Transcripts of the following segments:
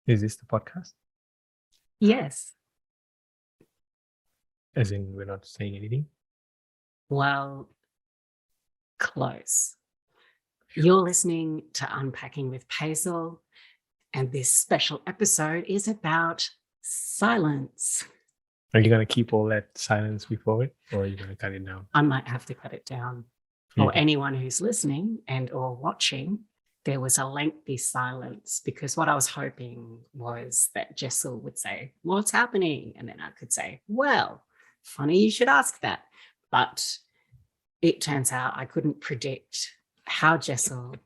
Is this the podcast? Yes. As in, we're not saying anything? Well, close. You're listening to Unpacking with PAISAL, and this special episode is about silence. Are you going to keep all that silence before it, or are you going to cut it down? I might have to cut it down. For anyone who's listening and or watching, there was a lengthy silence because what I was hoping was that Jessal would say, "What's happening?" And then I could say, "Well, funny you should ask that." But it turns out I couldn't predict how Jessal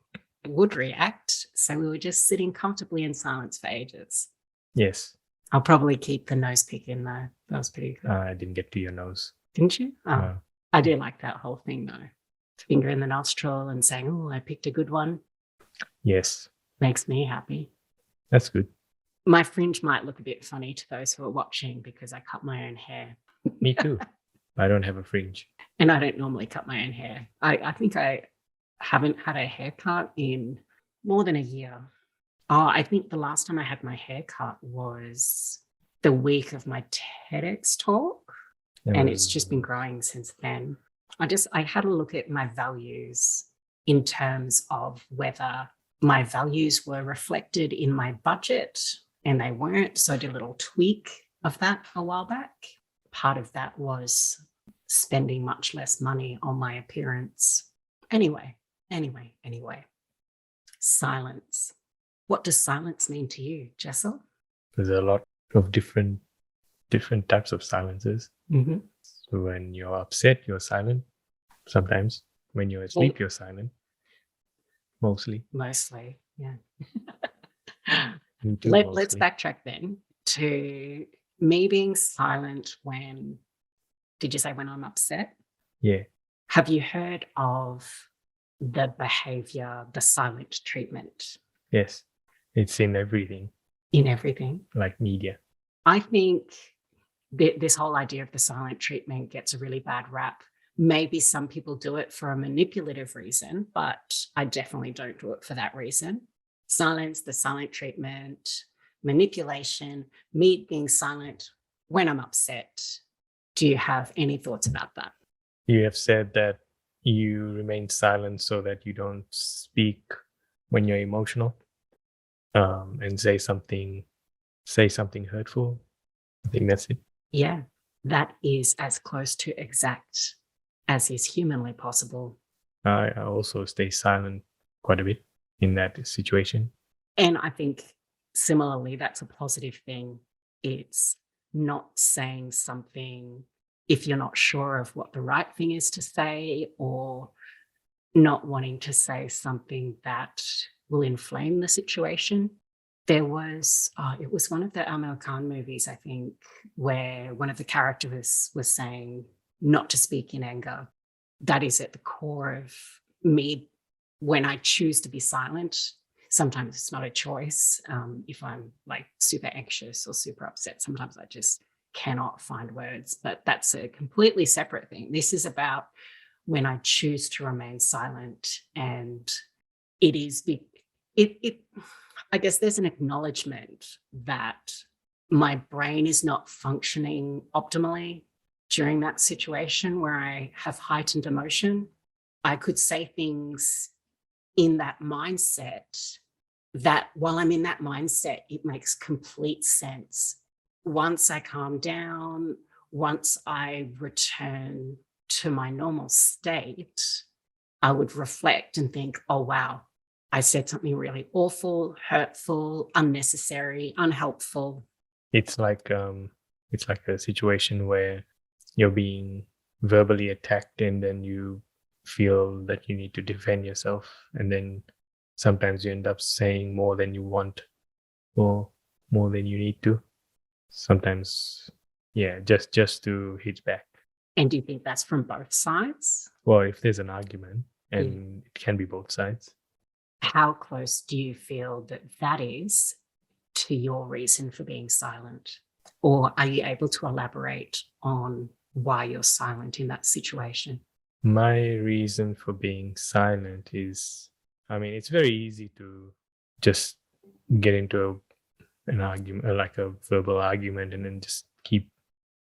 would react. So we were just sitting comfortably in silence for ages. Yes. I'll probably keep the nose pick in though. That was pretty good. I didn't get to your nose. Didn't you? Oh, No. I do like that whole thing though. Finger in the nostril and saying, "Oh, I picked a good one." Yes. Makes me happy. That's good. My fringe might look a bit funny to those who are watching because I cut my own hair. Me too. I don't have a fringe. And I don't normally cut my own hair. I think I haven't had a haircut in more than a year. Oh, I think the last time I had my hair cut was the week of my TEDx talk. And it's just been growing since then. I had a look at my values in terms of whether my values were reflected in my budget, and they weren't. So I did a little tweak of that a while back. Part of that was spending much less money on my appearance. Anyway. Silence. What does silence mean to you, Jessal? There's a lot of different types of silences. Mm-hmm. So when you're upset, you're silent. Sometimes when you're asleep, you're silent. Mostly, yeah. Me too, Let's mostly. backtrack then to me being silent when, did you say when I'm upset? Yeah. Have you heard of the behavior, the silent treatment? Yes. It's in everything, In everything. like media. I think this whole idea of the silent treatment gets a really bad rap. Maybe some people do it for a manipulative reason, but I definitely don't do it for that reason. Silence, the silent treatment, manipulation, me being silent when I'm upset. Do you have any thoughts about that? You have said that you remain silent so that you don't speak when you're emotional, and say something hurtful. I think that's it. Yeah, that is as close to exact as is humanly possible. I also stay silent quite a bit in that situation. And I think similarly, that's a positive thing. It's not saying something if you're not sure of what the right thing is to say, or not wanting to say something that will inflame the situation. There was, it was one of the Amir Khan movies, I think, where one of the characters was saying not to speak in anger. That is at the core of me when I choose to be silent. Sometimes it's not a choice. If I'm like super anxious or super upset, sometimes I just cannot find words, but that's a completely separate thing. This is about when I choose to remain silent, and it is I guess there's an acknowledgement that my brain is not functioning optimally during that situation where I have heightened emotion. I could say things in that mindset that while I'm in that mindset, it makes complete sense. Once I calm down, once I return to my normal state, I would reflect and think, oh, wow, I said something really awful, hurtful, unnecessary, unhelpful. It's like a situation where you're being verbally attacked, and then you feel that you need to defend yourself, and then sometimes you end up saying more than you want or more than you need to. Sometimes, yeah, just to hit back. And do you think that's from both sides? Well, if there's an argument, and it can be both sides. How close do you feel that is to your reason for being silent? Or are you able to elaborate on why you're silent in that situation? My reason for being silent is, it's very easy to just get into an argument, like a verbal argument, and then just keep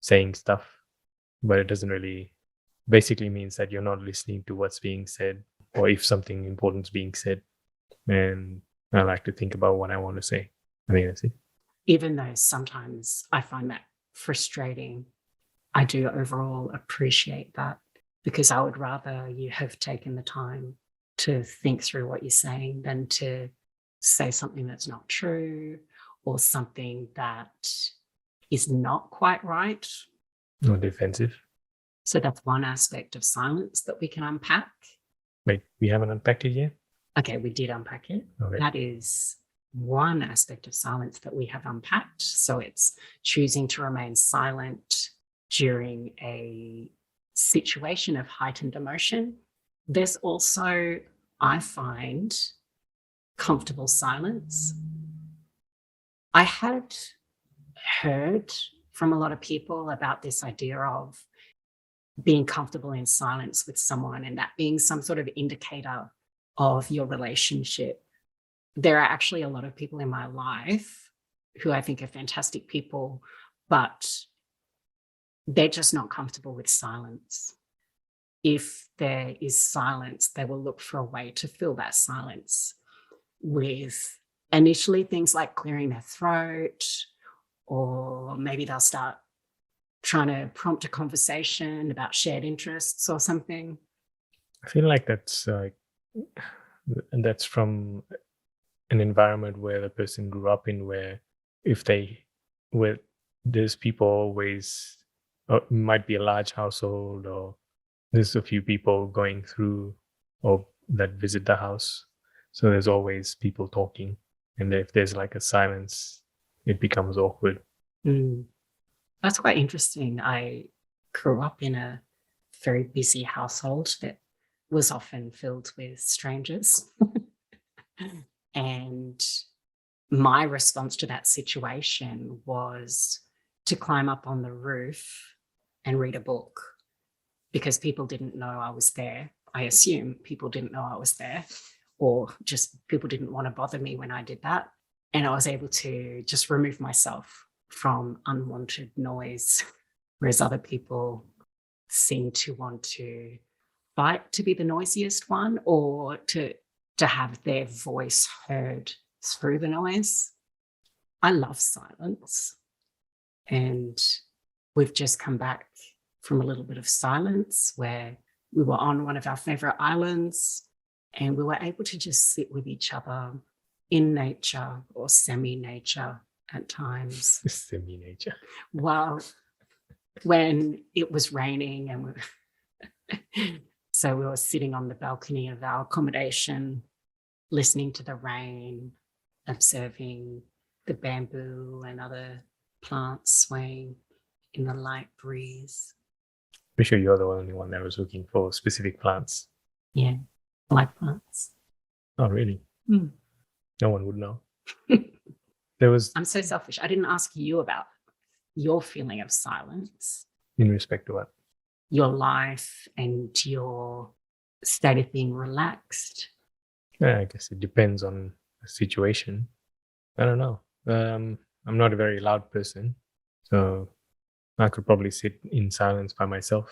saying stuff. But it doesn't really basically means that you're not listening to what's being said, or if something important is being said. And I like to think about what I want to say. I think that's it. Even though sometimes I find that frustrating, I do overall appreciate that, because I would rather you have taken the time to think through what you're saying than to say something that's not true or something that is not quite right. Or defensive. So that's one aspect of silence that we can unpack. Wait, we haven't unpacked it yet? Okay, we did unpack it. Okay. That is one aspect of silence that we have unpacked. So it's choosing to remain silent during a situation of heightened emotion. There's also, I find, comfortable silence. I had heard from a lot of people about this idea of being comfortable in silence with someone and that being some sort of indicator of your relationship. There are actually a lot of people in my life who I think are fantastic people, but they're just not comfortable with silence. If there is silence, they will look for a way to fill that silence with initially things like clearing their throat, or maybe they'll start trying to prompt a conversation about shared interests or something. I feel like that's from an environment where the person grew up in, where there's people always, or it might be a large household, or there's a few people going through or that visit the house. So there's always people talking. And if there's like a silence, it becomes awkward. That's quite interesting. I grew up in a very busy household that was often filled with strangers. And my response to that situation was to climb up on the roof and read a book, because people didn't know I was there. I assume people didn't know I was there, or just people didn't want to bother me when I did that. And I was able to just remove myself from unwanted noise, whereas other people seem to want to fight to be the noisiest one, or to have their voice heard through the noise. I love silence. And we've just come back from a little bit of silence where we were on one of our favorite islands, and we were able to just sit with each other in nature, or semi-nature at times. Semi-nature. Well, when it was raining, and so we were sitting on the balcony of our accommodation, listening to the rain, observing the bamboo and other plants swaying in the light breeze. Pretty sure you're the only one that was looking for specific plants. Yeah, I like plants. Oh, really? No one would know. I'm so selfish. I didn't ask you about your feeling of silence. In respect to what? Your life and your state of being relaxed. Yeah, I guess it depends on the situation. I don't know. I'm not a very loud person, so I could probably sit in silence by myself.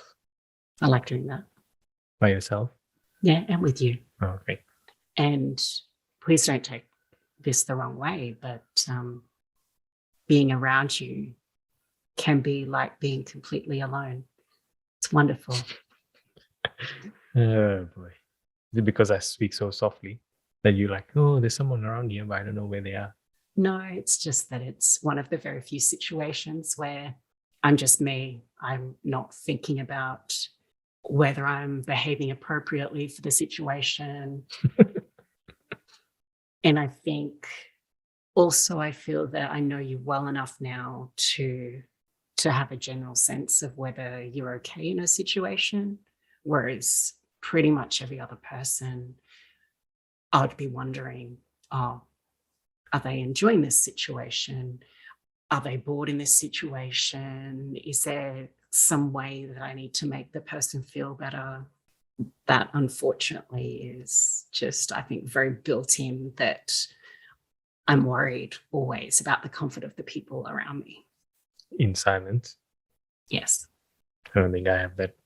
I like doing that. By yourself? Yeah, and with you. Oh, okay. And please don't take this the wrong way, but being around you can be like being completely alone. It's wonderful. Oh boy. Is it because I speak so softly that you're like, oh, there's someone around here, but I don't know where they are? No, it's just that it's one of the very few situations where I'm just me. I'm not thinking about whether I'm behaving appropriately for the situation. And I think also I feel that I know you well enough now to have a general sense of whether you're okay in a situation, whereas pretty much every other person, I would be wondering, oh, are they enjoying this situation? Are they bored in this situation? Is there some way that I need to make the person feel better? That unfortunately is just, I think, very built in, that I'm worried always about the comfort of the people around me. In silence. Yes. I don't think I have that.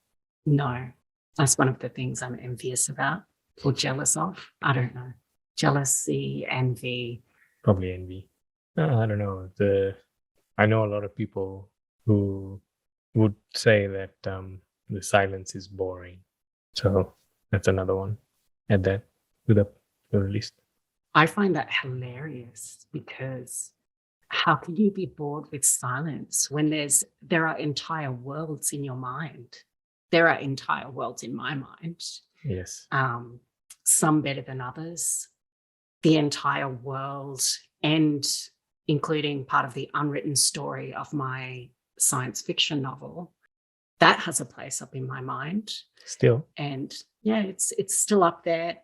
No. That's one of the things I'm envious about or jealous of. I don't know. Jealousy, envy. Probably envy. I don't know. I know a lot of people who would say that the silence is boring. So that's another one. Add that to the list. I find that hilarious because how can you be bored with silence when there are entire worlds in your mind? There are entire worlds in my mind. Yes. Some better than others. The entire world, and including part of the unwritten story of my science fiction novel, that has a place up in my mind. Still. And yeah, it's still up there.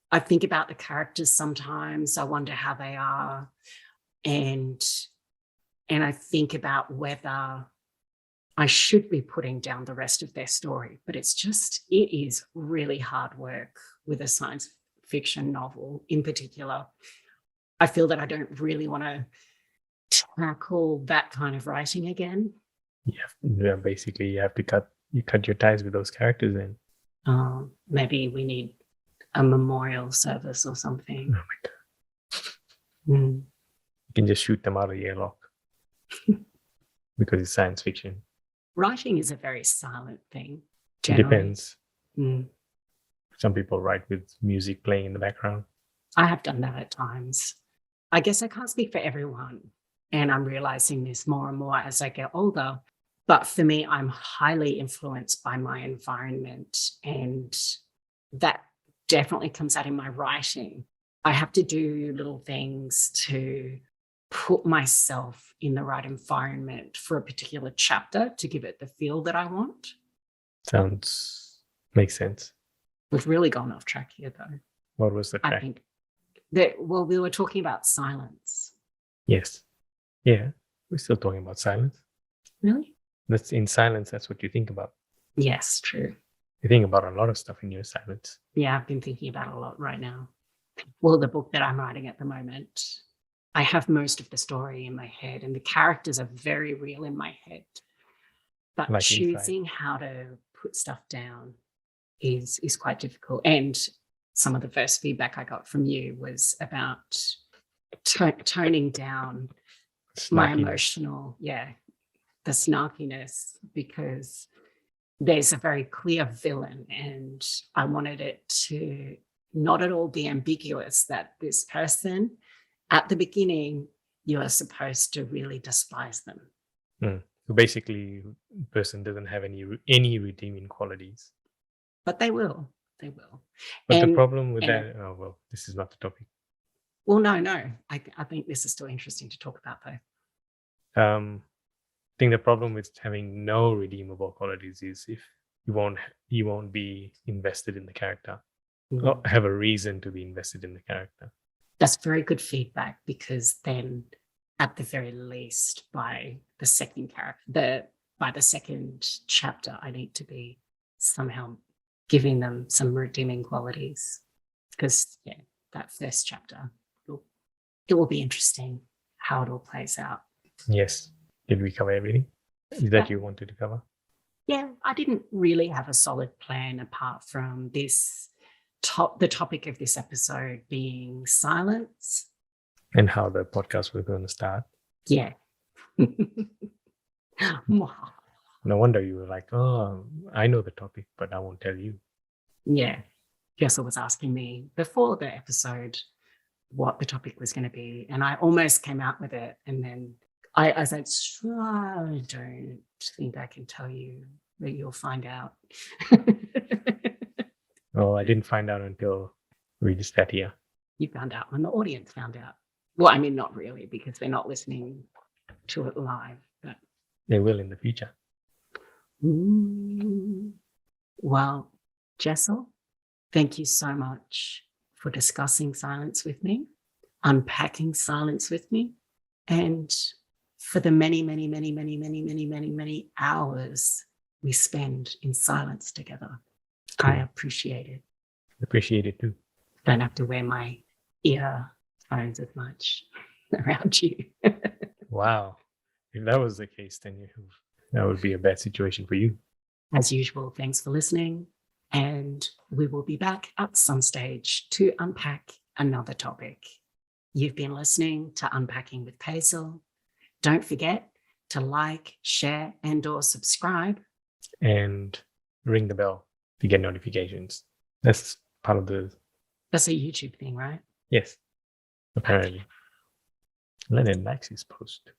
I think about the characters sometimes. I wonder how they are. And I think about whether I should be putting down the rest of their story. But it is really hard work with a science fiction novel in particular. I feel that I don't really want to tackle that kind of writing again. Yeah, basically you have to cut your ties with those characters then. Maybe we need a memorial service or something. Oh my God. Mm. You can just shoot them out of the airlock because it's science fiction. Writing is a very silent thing. It depends. Mm. Some people write with music playing in the background. I have done that at times. I guess I can't speak for everyone. And I'm realizing this more and more as I get older. But for me, I'm highly influenced by my environment. And that definitely comes out in my writing. I have to do little things to put myself in the right environment for a particular chapter to give it the feel that I want. Makes sense. We've really gone off track here, though. What was the track? I think that, we were talking about silence. Yes. Yeah, we're still talking about silence. Really? That's in silence. That's what you think about. Yes, true. You think about a lot of stuff in your silence. Yeah, I've been thinking about it a lot right now. Well, the book that I'm writing at the moment, I have most of the story in my head and the characters are very real in my head. But Like choosing how to put stuff down is quite difficult. And some of the first feedback I got from you was about toning down my emotional, the snarkiness, because there's a very clear villain and I wanted it to not at all be ambiguous that this person, at the beginning, you are supposed to really despise them. So basically, the person doesn't have any redeeming qualities. But they will. They will. But the problem with that, this is not the topic. Well, no. I think this is still interesting to talk about, though. I think the problem with having no redeemable qualities is if you won't be invested in the character, or have a reason to be invested in the character. That's very good feedback, because then, at the very least, by the second chapter, I need to be somehow giving them some redeeming qualities. Because that first chapter, it will be interesting how it all plays out. Yes. Did we cover everything that you wanted to cover? Yeah, I didn't really have a solid plan apart from this the topic of this episode being silence. And how the podcast was going to start. Yeah. No wonder you were like, oh, I know the topic, but I won't tell you. Yeah. Jessal was asking me before the episode what the topic was going to be. And I almost came out with it. And then I said, I don't think I can tell you, but you'll find out. Well, I didn't find out until we just sat here. You found out when the audience found out. Well, I mean, not really, because they're not listening to it live. But they will in the future. Well, Jessal, thank you so much for discussing silence with me, unpacking silence with me, and for the many, many, many, many, many, many, many, many hours we spend in silence together. Cool. I appreciate it. Appreciate it too. Don't have to wear my ear phones as much around you. Wow. If that was the case, then that would be a bad situation for you. As usual, thanks for listening. And we will be back at some stage to unpack another topic. You've been listening to Unpacking with PAISAL. Don't forget to like, share, and/or subscribe. And ring the bell to get notifications. That's part of the. That's a YouTube thing, right? Yes, apparently. Lennon likes his post.